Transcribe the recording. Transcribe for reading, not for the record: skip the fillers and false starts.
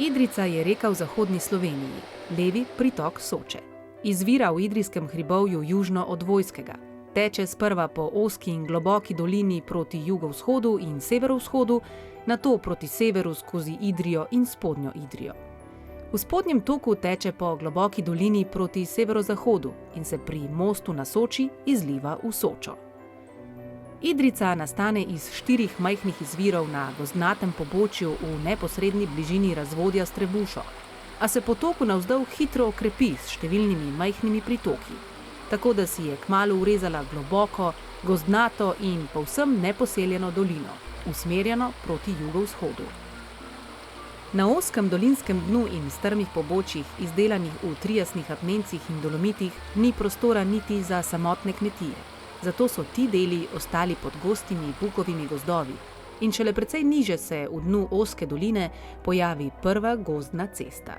Idrijca je reka v zahodni Sloveniji, levi pritok Soče. Izvira v Idrijskem hribovju južno od Vojskega. Teče sprva po ozki in globoki dolini proti jugovzhodu in severovzhodu, nato proti severu skozi Idrijo in spodnjo Idrijo. V spodnjem toku teče po globoki dolini proti severozahodu in se pri mostu na Soči izliva v Sočo. Idrijca nastane iz 4 majhnih izvirov na gozdnatem pobočju v neposredni bližini razvodja s Trebušo, a se po toku navzdol hitro okrepi s številnimi majhnimi pritoki, tako da si je kmalu urezala globoko, gozdnato in povsem neposeljeno dolino, usmerjeno proti jugovzhodu. Na ozkem dolinskem dnu in strmih pobočjih, izdelanih v trijasnih apnencih in dolomitih, ni prostora niti za samotne kmetije. Zato so ti deli ostali pod gostimi bukovimi gozdovi in šele precej niže se v dnu ozke doline pojavi prva gozdna cesta.